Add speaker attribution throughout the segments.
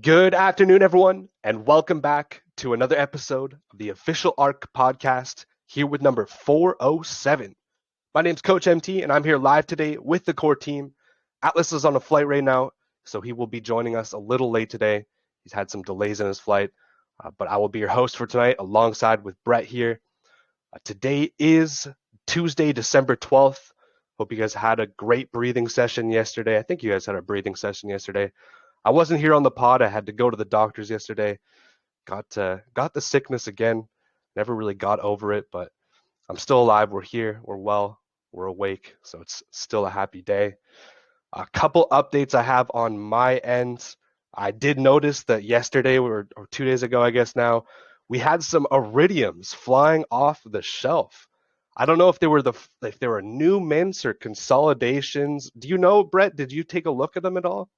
Speaker 1: Good afternoon, everyone, and welcome back to another episode of the official ARK podcast, here with number 407. My name's Coach MT, and I'm here live today with the core team. Atlas is on a flight right now, so he will be joining us a little late today. He's had some delays in his flight, but I will be your host for tonight alongside with Brett here. Today is Tuesday, December 12th. Hope you guys had a great breathing session yesterday. I think you guys had a breathing session yesterday. I wasn't here on the pod. I had to go to the doctors yesterday. Got the sickness again. Never really got over it, but I'm still alive. We're here. We're well. We're awake. So it's still a happy day. A couple updates I have on my end. I did notice that yesterday or 2 days ago, I guess now, we had some iridiums flying off the shelf. I don't know if they were new mints or consolidations. Do you know, Brett? Did you take a look at them at all?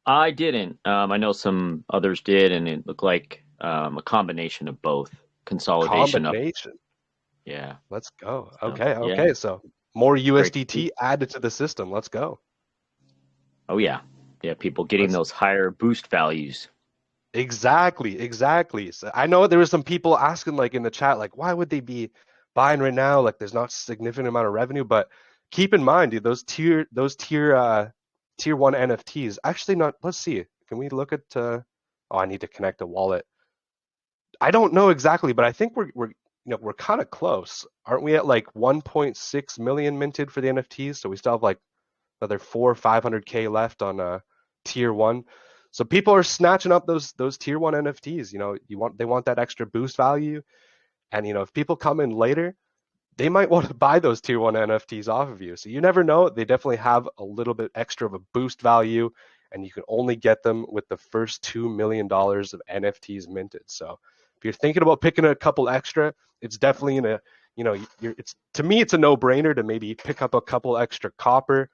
Speaker 2: I didn't. I know some others did, and it looked like a combination of both. Consolidation up.
Speaker 1: Combination.
Speaker 2: Yeah.
Speaker 1: Let's go.
Speaker 2: So,
Speaker 1: Okay,
Speaker 2: yeah.
Speaker 1: okay. So more
Speaker 2: Great.
Speaker 1: USDT added to the system. Let's go.
Speaker 2: Oh, yeah. Yeah. People getting
Speaker 1: Let's
Speaker 2: those higher boost values.
Speaker 1: exactly. So I know there were some people asking like in the chat, like, why would they be buying right now? Like there's not significant amount of revenue, but keep in mind, dude, tier one NFTs. Actually not, let's see. Can we look at oh, I need to connect a wallet. I don't know exactly, but I think we're kind of close. Aren't we at like 1.6 million minted for the NFTs? So we still have like another 500K left on tier one. So people are snatching up those tier one NFTs. They want that extra boost value. And if people come in later, they might want to buy those tier one NFTs off of you. So you never know. They definitely have a little bit extra of a boost value, and you can only get them with the first $2 million of NFTs minted. So if you're thinking about picking a couple extra, it's definitely it's to me it's a no-brainer to maybe pick up a couple extra copper,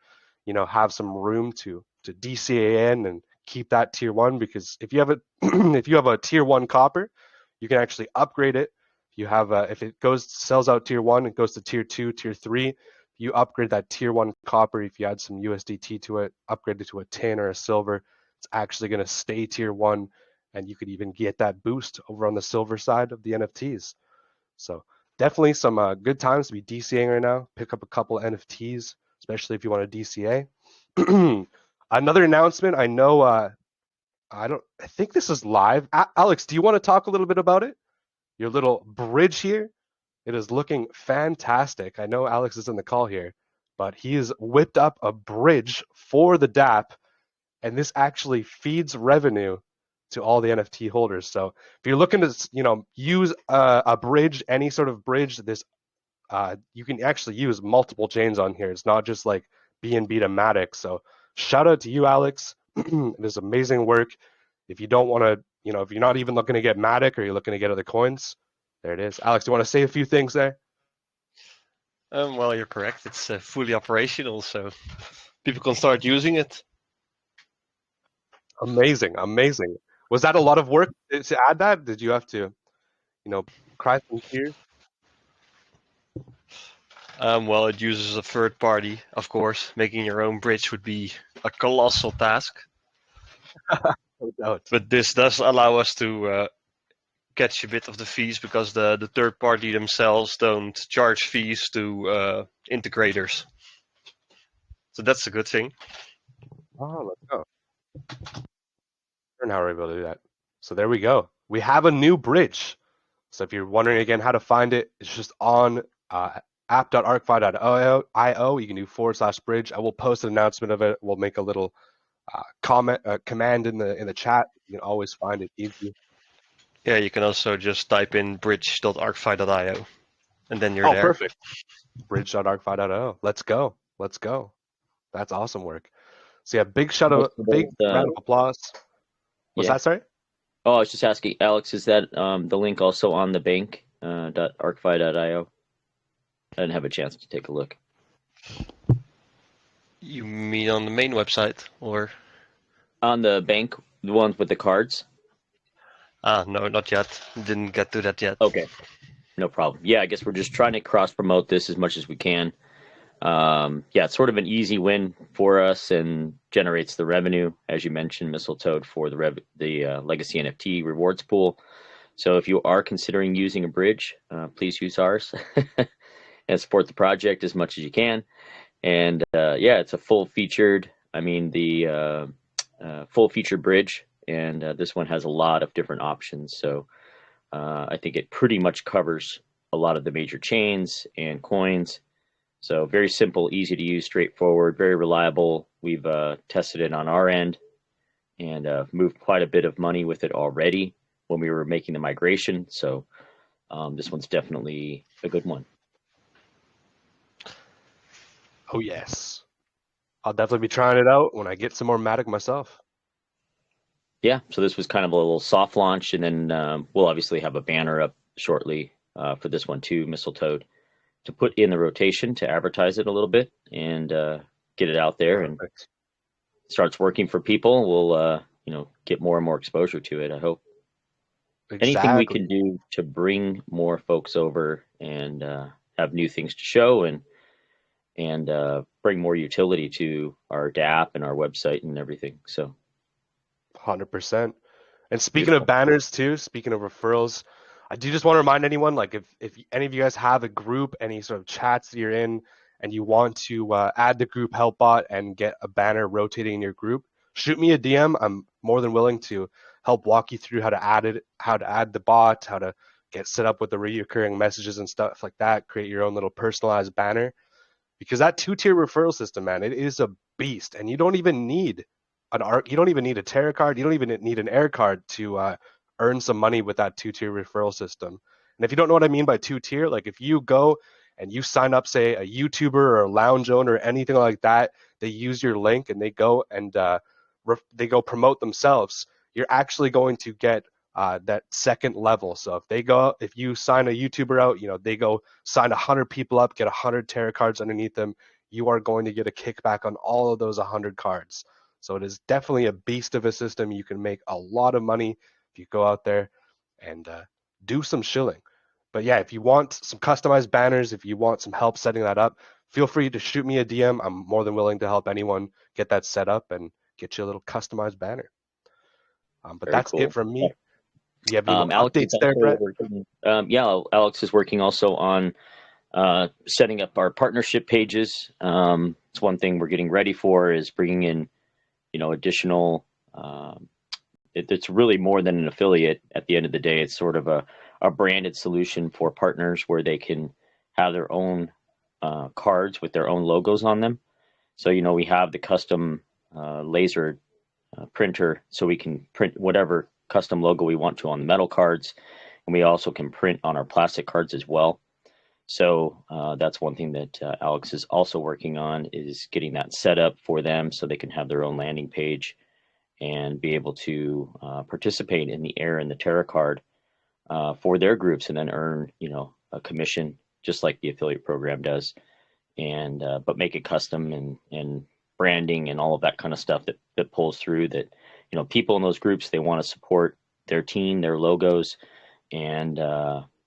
Speaker 1: have some room to DCA in and keep that tier one, because if you have a if you have a tier one copper, you can actually upgrade it. You have if it sells out tier one, it goes to tier two, tier three. You upgrade that tier one copper. If you add some USDT to it, upgrade it to a tin or a silver, it's actually going to stay tier one, and you could even get that boost over on the silver side of the NFTs. So definitely some good times to be DCAing right now. Pick up a couple NFTs, especially if you want to DCA. Another announcement. I know. I think this is live. Alex, do you want to talk a little bit about it? Your little bridge here. It is looking fantastic. I know Alex is in the call here, but he has whipped up a bridge for the DApp, and this actually feeds revenue to all the NFT holders. So if you're looking to, use a bridge, any sort of bridge, you can actually use multiple chains on here. It's not just like BNB to Matic. So shout out to you, Alex. It is amazing work. If you don't want to, if you're not even looking to get Matic or you're looking to get other coins, there it is. Alex, do you want to say a few things there?
Speaker 3: Well, you're correct. It's fully operational, so people can start using it.
Speaker 1: Amazing. Was that a lot of work to add that? Did you have to, cry some tears?
Speaker 3: Well, it uses a third party, of course. Making your own bridge would be a colossal task.
Speaker 1: No doubt.
Speaker 3: But this does allow us to catch a bit of the fees, because the third party themselves don't charge fees to integrators. So that's a good thing.
Speaker 1: Oh, let's go. And how are we able to do that? So there we go. We have a new bridge. So if you're wondering again how to find it, it's just on app.arkfi.io. You can do /bridge. I will post an announcement of it. We'll make a little command in the chat. You can always find it easy.
Speaker 3: Yeah, you can also just type in bridge.arkfi.io, and then you're there.
Speaker 1: Oh, perfect. Bridge.arkfi.io. Let's go. That's awesome work. So yeah, big round of applause. What's that, sorry?
Speaker 2: Oh, I was just asking, Alex, is that the link also on the bank .arkfi.io? I didn't have a chance to take a look.
Speaker 3: You mean on the main website, or
Speaker 2: on the bank, the ones with the cards?
Speaker 3: No, not yet. Didn't get to that yet.
Speaker 2: Okay, no problem. Yeah, I guess we're just trying to cross promote this as much as we can. Yeah, it's sort of an easy win for us and generates the revenue, as you mentioned, Mistletoe, for the Legacy NFT rewards pool. So if you are considering using a bridge, please use ours and support the project as much as you can. And yeah, it's a full-featured, full-featured bridge, and this one has a lot of different options. So I think it pretty much covers a lot of the major chains and coins. So very simple, easy to use, straightforward, very reliable. We've tested it on our end and moved quite a bit of money with it already when we were making the migration. So this one's definitely a good one.
Speaker 1: Oh yes, I'll definitely be trying it out when I get some more Matic myself.
Speaker 2: Yeah, so this was kind of a little soft launch, and then we'll obviously have a banner up shortly for this one too, Mistletoe, to put in the rotation to advertise it a little bit and get it out there.
Speaker 1: Perfect.
Speaker 2: And starts working for people, we'll get more and more exposure to it. I hope. Anything we
Speaker 1: Exactly.
Speaker 2: can do to bring more folks over and have new things to show and bring more utility to our DApp and our website and everything. So
Speaker 1: 100%. And speaking of
Speaker 2: beautiful.
Speaker 1: banners too, speaking of referrals, I do just want to remind anyone, like if any of you guys have a group, any sort of chats that you're in, and you want to add the group help bot and get a banner rotating in your group, shoot me a DM. I'm more than willing to help walk you through how to add it, how to add the bot, how to get set up with the recurring messages and stuff like that, create your own little personalized banner. Because that two-tier referral system, man, it is a beast, and you don't even need an ARK, you don't even need a Terra card, you don't even need an Air card to earn some money with that two-tier referral system. And if you don't know what I mean by two-tier, like if you go and you sign up, say a YouTuber or a lounge owner or anything like that, they use your link and they go and they go promote themselves. You're actually going to get that second level. So if you sign a YouTuber out, they go sign 100 people up, get 100 Terra cards underneath them, you are going to get a kickback on all of those 100 cards. So it is definitely a beast of a system. You can make a lot of money if you go out there and do some shilling. But yeah, if you want some customized banners, if you want some help setting that up, feel free to shoot me a DM. I'm more than willing to help anyone get that set up and get you a little customized banner. But
Speaker 2: Very
Speaker 1: that's it
Speaker 2: cool.
Speaker 1: from me. You have any more
Speaker 2: Alex is
Speaker 1: updates there,
Speaker 2: also
Speaker 1: Brett?
Speaker 2: working. Alex is working also on setting up our partnership pages. It's one thing we're getting ready for is bringing in, additional. It's really more than an affiliate. At the end of the day, it's sort of a branded solution for partners where they can have their own cards with their own logos on them. So we have the custom laser printer, so we can print whatever custom logo we want to on the metal cards, and we also can print on our plastic cards as well. So that's one thing that Alex is also working on, is getting that set up for them so they can have their own landing page and be able to participate in the Air and the Terra card for their groups, and then earn a commission just like the affiliate program does, and but make it custom and branding and all of that kind of stuff that pulls through, that people in those groups, they want to support their team, their logos, and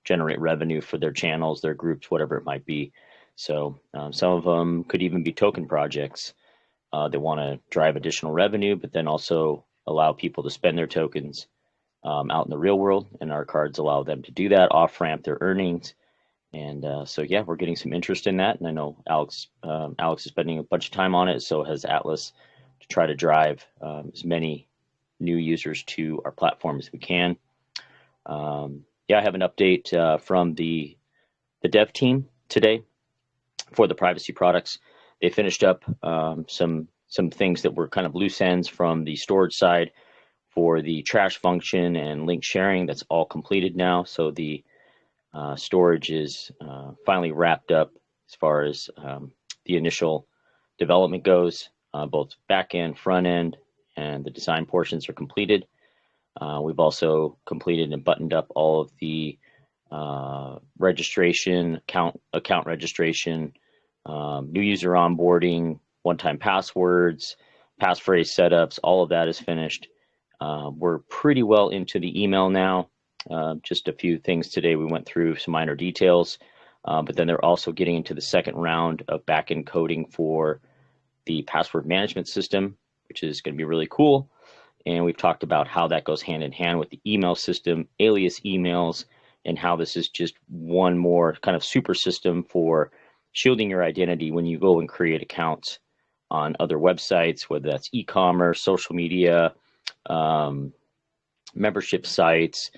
Speaker 2: generate revenue for their channels, their groups, whatever it might be. So some of them could even be token projects. They want to drive additional revenue, but then also allow people to spend their tokens out in the real world, and our cards allow them to do that, off ramp their earnings. And so yeah, we're getting some interest in that, and I know Alex is spending a bunch of time on it. So has Atlas, to try to drive as many new users to our platform as we can. Yeah, I have an update from the dev team today for the privacy products. They finished up some things that were kind of loose ends from the storage side for the trash function and link sharing. That's all completed now. So the storage is finally wrapped up as far as the initial development goes. Both back end, front end, and the design portions are completed. We've also completed and buttoned up all of the registration, account registration, new user onboarding, one-time passwords, passphrase setups. All of that is finished. We're pretty well into the email now. Just a few things today. We went through some minor details, But then they're also getting into the second round of backend coding for the password management system, which is going to be really cool. And we've talked about how that goes hand in hand with the email system, alias emails, and how this is just one more kind of super system for shielding your identity when you go and create accounts on other websites, whether that's e-commerce, social media, membership sites,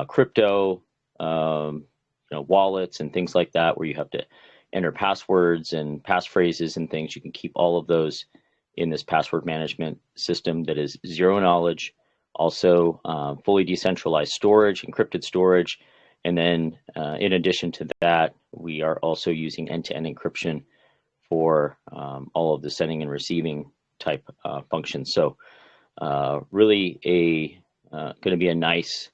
Speaker 2: crypto, wallets and things like that, where you have to enter passwords and passphrases and things. You can keep all of those in this password management system that is zero knowledge, also fully decentralized storage, encrypted storage. And then in addition to that, we are also using end-to-end encryption for all of the sending and receiving type functions. So really going to be a nice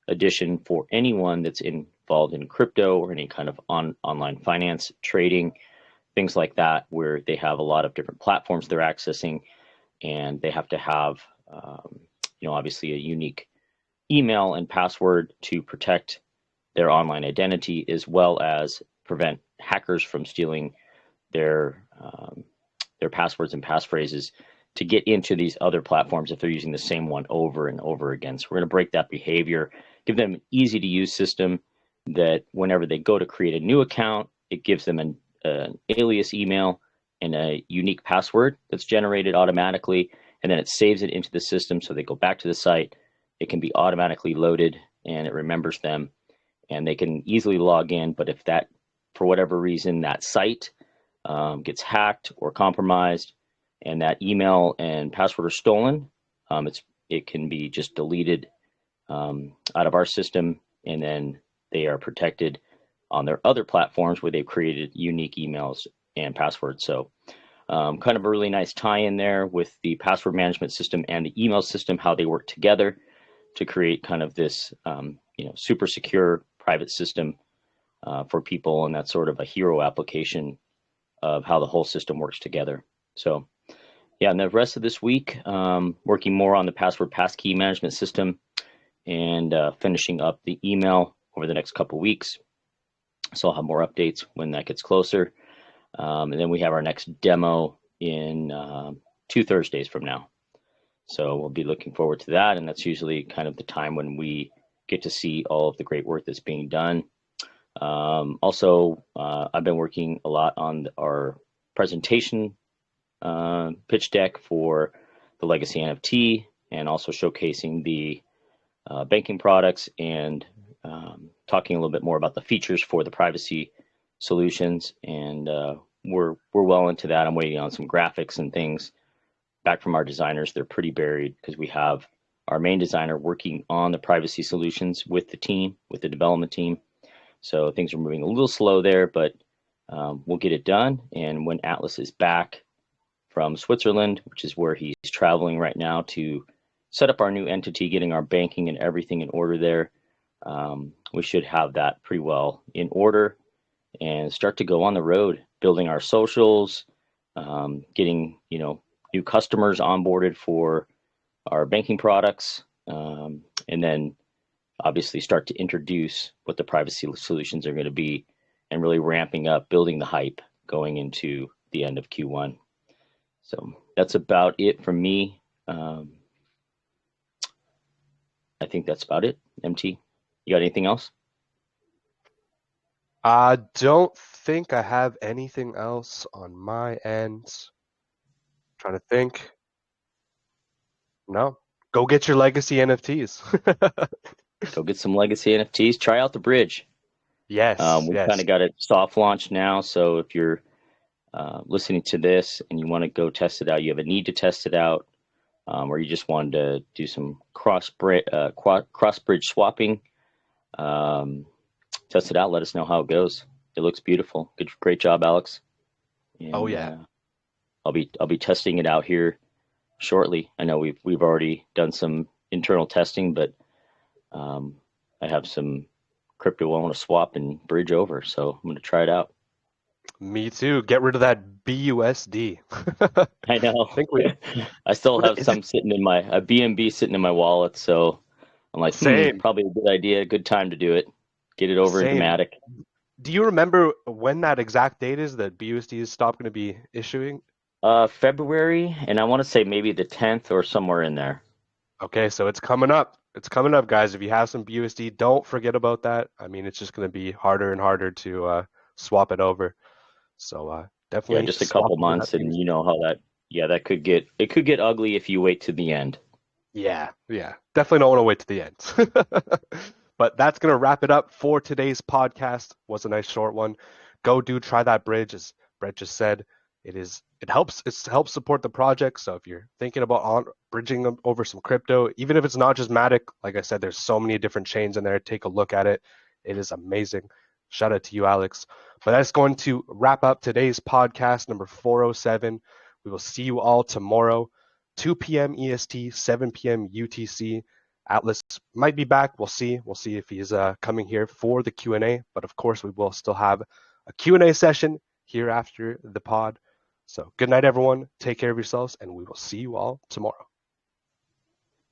Speaker 2: addition for anyone that's involved in crypto or any kind of online finance, trading, things like that, where they have a lot of different platforms they're accessing, and they have to have, obviously a unique email and password to protect their online identity, as well as prevent hackers from stealing their passwords and passphrases to get into these other platforms if they're using the same one over and over again. So we're going to break that behavior, give them an easy to use system that whenever they go to create a new account, it gives them an alias email and a unique password that's generated automatically, and then it saves it into the system. So they go back to the site, it can be automatically loaded and it remembers them, and they can easily log in. But if that, for whatever reason, that site gets hacked or compromised and that email and password are stolen, it can be just deleted out of our system, and then they are protected on their other platforms where they've created unique emails and passwords. So kind of a really nice tie-in there with the password management system and the email system, how they work together to create kind of this super secure private system for people, and that's sort of a hero application of how the whole system works together. So yeah, and the rest of this week, working more on the password passkey management system and finishing up the email over the next couple of weeks. So I'll have more updates when that gets closer. And then we have our next demo in 2 Thursdays from now. So we'll be looking forward to that. And that's usually kind of the time when we get to see all of the great work that's being done. Also, I've been working a lot on our presentation pitch deck for the Legacy NFT, and also showcasing the banking products, and talking a little bit more about the features for the privacy solutions. And we're well into that. I'm waiting on some graphics and things back from our designers. They're pretty buried because we have our main designer working on the privacy solutions with the team, with the development team. So things are moving a little slow there, but we'll get it done. And when Atlas is back from Switzerland, which is where he's traveling right now to set up our new entity, getting our banking and everything in order there, we should have that pretty well in order and start to go on the road, building our socials, getting new customers onboarded for our banking products, and then obviously start to introduce what the privacy solutions are going to be, and really ramping up, building the hype going into the end of Q1. So that's about it from me. I think that's about it. MT, you got anything else?
Speaker 1: I don't think I have anything else on my end. Trying to think. No. Go get your legacy NFTs.
Speaker 2: Go get some legacy NFTs. Try out the bridge.
Speaker 1: Yes.
Speaker 2: We
Speaker 1: yes.
Speaker 2: kind of got it soft launched now. So if you're listening to this and you want to go test it out, you have a need to test it out, or you just wanted to do some cross bridge swapping, test it out. Let us know how it goes. It looks beautiful. Great job, Alex. And,
Speaker 1: oh yeah.
Speaker 2: I'll be testing it out here shortly. I know we've already done some internal testing, but I have some crypto I want to swap and bridge over, so I'm going to try it out.
Speaker 1: Me too. Get rid of that BUSD.
Speaker 2: I know. I still have some sitting in a BNB sitting in my wallet, so I'm like,
Speaker 1: Same.
Speaker 2: probably a good idea, good time to do it. Get it over into Matic.
Speaker 1: Do you remember when that exact date is that BUSD is stopped going to be issuing?
Speaker 2: February, and I want to say maybe the 10th or somewhere in there.
Speaker 1: Okay, so it's coming up. It's coming up, guys. If you have some BUSD, don't forget about that. I mean, it's just going to be harder and harder to swap it over. So
Speaker 2: Yeah,
Speaker 1: definitely
Speaker 2: just a
Speaker 1: swap
Speaker 2: couple
Speaker 1: over that
Speaker 2: months, and you
Speaker 1: BUSD.
Speaker 2: know how that. Yeah, that could get ugly if you wait to the end.
Speaker 1: Yeah, yeah. Definitely don't want to wait to the end. But that's going to wrap it up for today's podcast. Was a nice short one. Go do try that bridge, as Brett just said. It helps support the project. So if you're thinking about bridging them over some crypto, even if it's not just Matic, like I said, there's so many different chains in there. Take a look at it. It is amazing. Shout out to you, Alex. But that's going to wrap up today's podcast number 407. We will see you all tomorrow, 2 p.m. EST, 7 p.m. UTC. Atlas might be back. We'll see. We'll see if he's coming here for the Q&A. But of course, we will still have a Q&A session here after the pod. So good night, everyone. Take care of yourselves, and we will see you all tomorrow.